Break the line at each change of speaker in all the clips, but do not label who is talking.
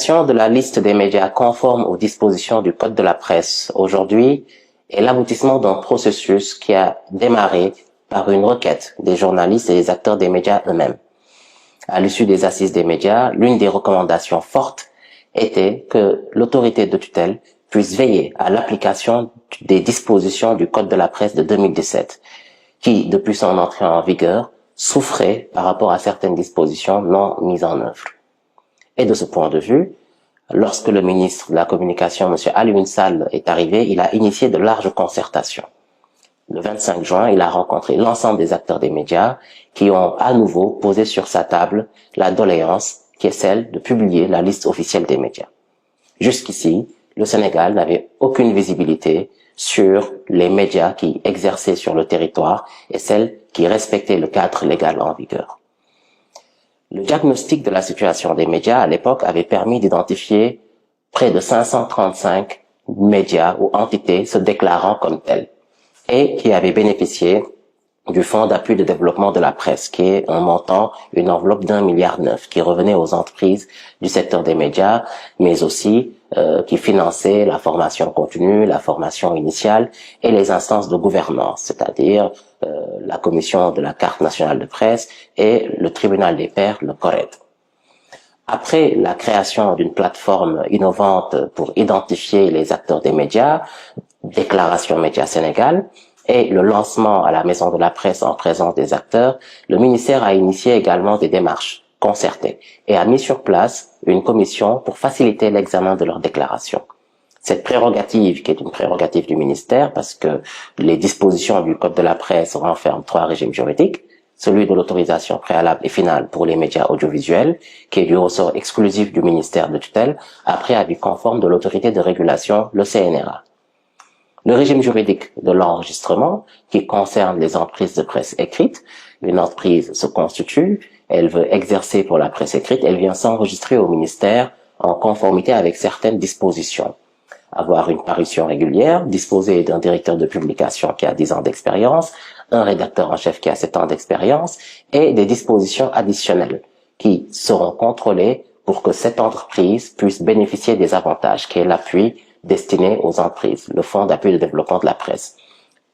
publication de la liste des médias conformes aux dispositions du Code de la presse aujourd'hui est l'aboutissement d'un processus qui a démarré par une requête des journalistes et des acteurs des médias eux-mêmes. À l'issue des assises des médias, l'une des recommandations fortes était que l'autorité de tutelle puisse veiller à l'application des dispositions du Code de la presse de 2017, qui, depuis son entrée en vigueur, souffrait par rapport à certaines dispositions non mises en œuvre. Et de ce point de vue, lorsque le ministre de la Communication, M. Alioune Sall, est arrivé, il a initié de larges concertations. Le 25 juin, il a rencontré l'ensemble des acteurs des médias qui ont à nouveau posé sur sa table la doléance qui est celle de publier la liste officielle des médias. Jusqu'ici, le Sénégal n'avait aucune visibilité sur les médias qui exerçaient sur le territoire et celles qui respectaient le cadre légal en vigueur. Le diagnostic de la situation des médias à l'époque avait permis d'identifier près de 535 médias ou entités se déclarant comme tels et qui avaient bénéficié du Fonds d'appui de développement de la presse, qui est un montant, une enveloppe d'1,9 milliard qui revenait aux entreprises du secteur des médias, mais aussi qui finançait la formation continue, la formation initiale et les instances de gouvernance, c'est-à-dire la commission de la carte nationale de presse et le tribunal des pairs, le CORED. Après la création d'une plateforme innovante pour identifier les acteurs des médias, Déclaration Média Sénégal, et le lancement à la Maison de la Presse en présence des acteurs, le ministère a initié également des démarches concertées et a mis sur place une commission pour faciliter l'examen de leurs déclarations. Cette prérogative, qui est une prérogative du ministère, parce que les dispositions du Code de la presse renferment 3 régimes juridiques, celui de l'autorisation préalable et finale pour les médias audiovisuels, qui est du ressort exclusif du ministère de tutelle, après avis conforme de l'autorité de régulation, le CNRA. Le régime juridique de l'enregistrement, qui concerne les entreprises de presse écrite. Une entreprise se constitue, elle veut exercer pour la presse écrite, elle vient s'enregistrer au ministère en conformité avec certaines dispositions. Avoir une parution régulière, disposer d'un directeur de publication qui a 10 ans d'expérience, un rédacteur en chef qui a 7 ans d'expérience, et des dispositions additionnelles qui seront contrôlées pour que cette entreprise puisse bénéficier des avantages, qui est l'appui destiné aux entreprises, le Fonds d'appui de développement de la presse,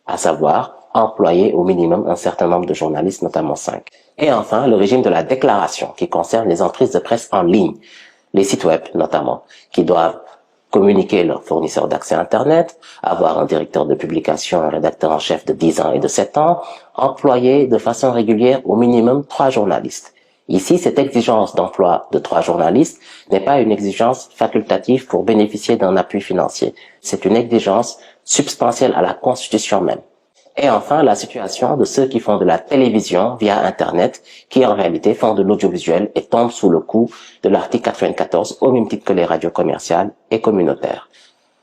à savoir employer au minimum un certain nombre de journalistes, notamment 5. Et enfin, le régime de la déclaration, qui concerne les entreprises de presse en ligne, les sites web notamment, qui doivent communiquer leurs fournisseurs d'accès Internet, avoir un directeur de publication, un rédacteur en chef de 10 ans et de 7 ans, employer de façon régulière au minimum 3 journalistes. Ici, cette exigence d'emploi de 3 journalistes n'est pas une exigence facultative pour bénéficier d'un appui financier. C'est une exigence substantielle à la Constitution même. Et enfin, la situation de ceux qui font de la télévision via Internet, qui en réalité font de l'audiovisuel et tombent sous le coup de l'article 94 au même titre que les radios commerciales et communautaires.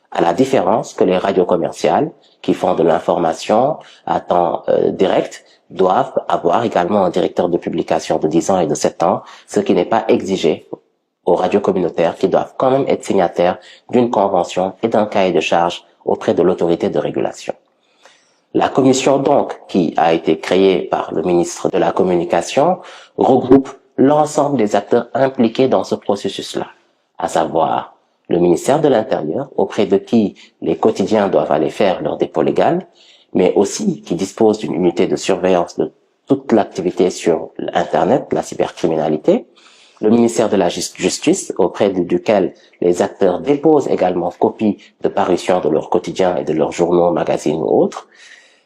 À la différence que les radios commerciales, qui font de l'information à temps direct, doivent avoir également un directeur de publication de 10 ans et de 7 ans, ce qui n'est pas exigé aux radios communautaires qui doivent quand même être signataires d'une convention et d'un cahier de charges auprès de l'autorité de régulation. La commission donc, qui a été créée par le ministre de la Communication, regroupe l'ensemble des acteurs impliqués dans ce processus-là, à savoir le ministère de l'Intérieur, auprès de qui les quotidiens doivent aller faire leur dépôt légal, mais aussi qui dispose d'une unité de surveillance de toute l'activité sur Internet, la cybercriminalité, le ministère de la Justice, auprès duquel les acteurs déposent également copie de parution de leur quotidien et de leurs journaux, magazines ou autres,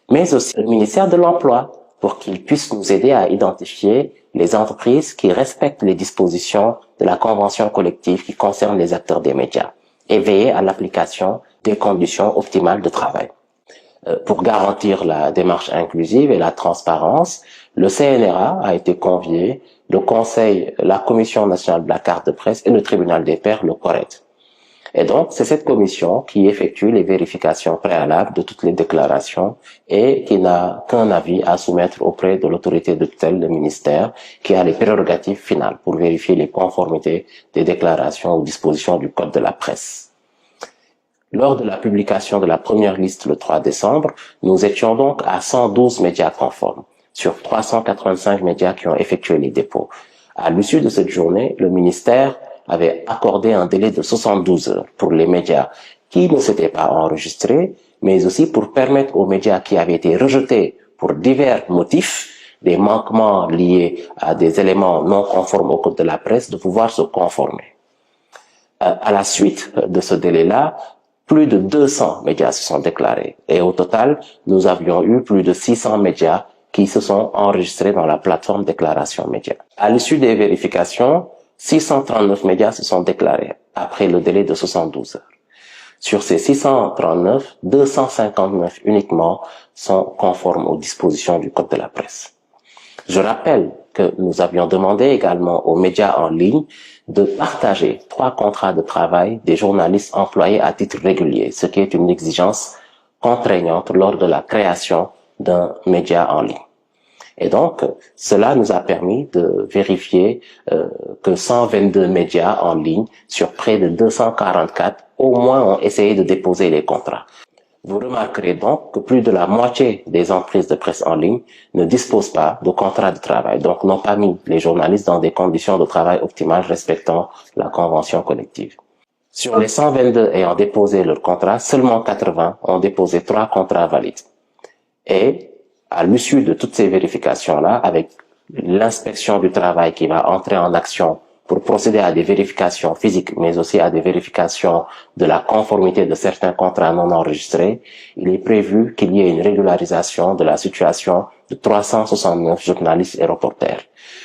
mais aussi le ministère de l'Emploi, pour qu'il puisse nous aider à identifier les entreprises qui respectent les dispositions de la convention collective qui concerne les acteurs des médias et veiller à l'application des conditions optimales de travail. Pour garantir la démarche inclusive et la transparence, le CNRA a été convié, le Conseil, la Commission nationale de la carte de presse et le tribunal des pairs, le CORED. Et donc, c'est cette commission qui effectue les vérifications préalables de toutes les déclarations et qui n'a qu'un avis à soumettre auprès de l'autorité de tutelle, le ministère, qui a les prérogatives finales pour vérifier les conformités des déclarations aux dispositions du Code de la presse. Lors de la publication de la première liste le 3 décembre, nous étions donc à 112 médias conformes, sur 385 médias qui ont effectué les dépôts. À l'issue de cette journée, le ministère avait accordé un délai de 72 heures pour les médias qui ne s'étaient pas enregistrés, mais aussi pour permettre aux médias qui avaient été rejetés pour divers motifs, des manquements liés à des éléments non conformes au code de la presse, de pouvoir se conformer. À la suite de ce délai-là, plus de 200 médias se sont déclarés. Et au total, nous avions eu plus de 600 médias qui se sont enregistrés dans la plateforme Déclaration Médias. À l'issue des vérifications, 639 médias se sont déclarés après le délai de 72 heures. Sur ces 639, 259 uniquement sont conformes aux dispositions du Code de la presse. Je rappelle que nous avions demandé également aux médias en ligne de partager 3 contrats de travail des journalistes employés à titre régulier, ce qui est une exigence contraignante lors de la création d'un média en ligne. Et donc, cela nous a permis de vérifier que 122 médias en ligne sur près de 244 au moins ont essayé de déposer les contrats. Vous remarquerez donc que plus de la moitié des entreprises de presse en ligne ne disposent pas de contrat de travail, donc n'ont pas mis les journalistes dans des conditions de travail optimales respectant la convention collective. Sur les 122 ayant déposé leur contrat, seulement 80 ont déposé 3 contrats valides. Et à l'issue de toutes ces vérifications-là, avec l'inspection du travail qui va entrer en action pour procéder à des vérifications physiques, mais aussi à des vérifications de la conformité de certains contrats non enregistrés, il est prévu qu'il y ait une régularisation de la situation de 369 journalistes et reporters.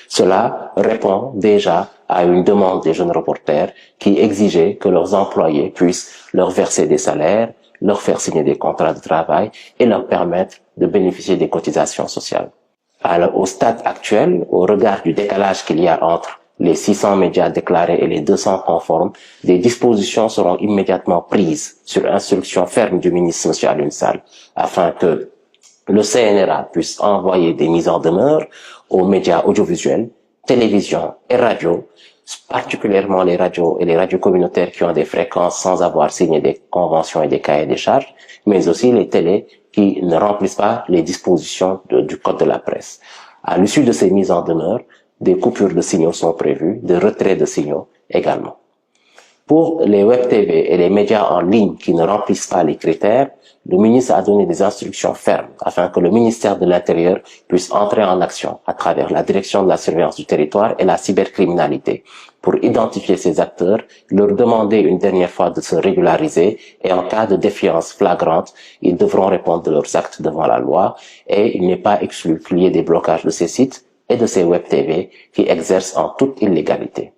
Cela répond déjà à une demande des jeunes reporters qui exigeaient que leurs employés puissent leur verser des salaires, leur faire signer des contrats de travail et leur permettre de bénéficier des cotisations sociales. Alors, au stade actuel, au regard du décalage qu'il y a entre les 600 médias déclarés et les 200 conformes, des dispositions seront immédiatement prises sur instruction ferme du ministre M. Alioune Sall afin que le CNRA puisse envoyer des mises en demeure aux médias audiovisuels, télévision et radio, particulièrement les radios et les radios communautaires qui ont des fréquences sans avoir signé des conventions et des cahiers des charges, mais aussi les télés qui ne remplissent pas les dispositions du Code de la presse. À l'issue de ces mises en demeure, des coupures de signaux sont prévues, des retraits de signaux également. Pour les web TV et les médias en ligne qui ne remplissent pas les critères, le ministre a donné des instructions fermes afin que le ministère de l'Intérieur puisse entrer en action à travers la direction de la surveillance du territoire et la cybercriminalité pour identifier ces acteurs, leur demander une dernière fois de se régulariser et en cas de défiance flagrante, ils devront répondre de leurs actes devant la loi et il n'est pas exclu qu'il y ait des blocages de ces sites et de ces web TV qui exercent en toute illégalité.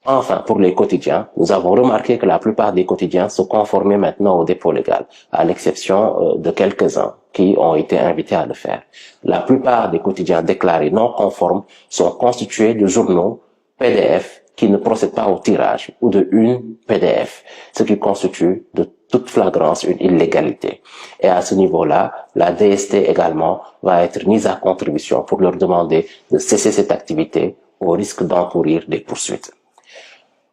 Enfin, pour les quotidiens, nous avons remarqué que la plupart des quotidiens se conformaient maintenant au dépôt légal, à l'exception de quelques-uns qui ont été invités à le faire. La plupart des quotidiens déclarés non conformes sont constitués de journaux PDF qui ne procèdent pas au tirage ou de une PDF, ce qui constitue de toute flagrance une illégalité. Et à ce niveau-là, la DST également va être mise à contribution pour leur demander de cesser cette activité au risque d'encourir des poursuites.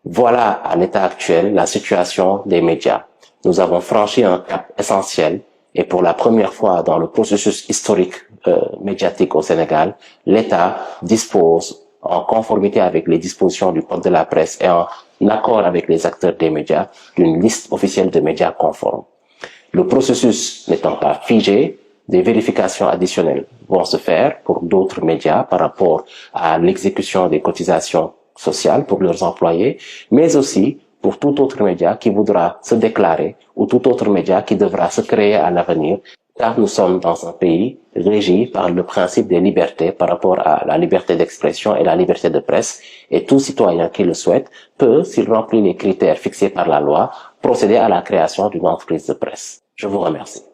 Voilà à l'état actuel la situation des médias. Nous avons franchi un cap essentiel et pour la première fois dans le processus historique médiatique au Sénégal, l'État dispose en conformité avec les dispositions du Code de la presse et en accord avec les acteurs des médias d'une liste officielle de médias conformes. Le processus n'étant pas figé, des vérifications additionnelles vont se faire pour d'autres médias par rapport à l'exécution des cotisations sociales pour leurs employés, mais aussi pour tout autre média qui voudra se déclarer ou tout autre média qui devra se créer à l'avenir, car nous sommes dans un pays régi par le principe des libertés par rapport à la liberté d'expression et la liberté de presse, et tout citoyen qui le souhaite peut, s'il remplit les critères fixés par la loi, procéder à la création d'une entreprise de presse. Je vous remercie.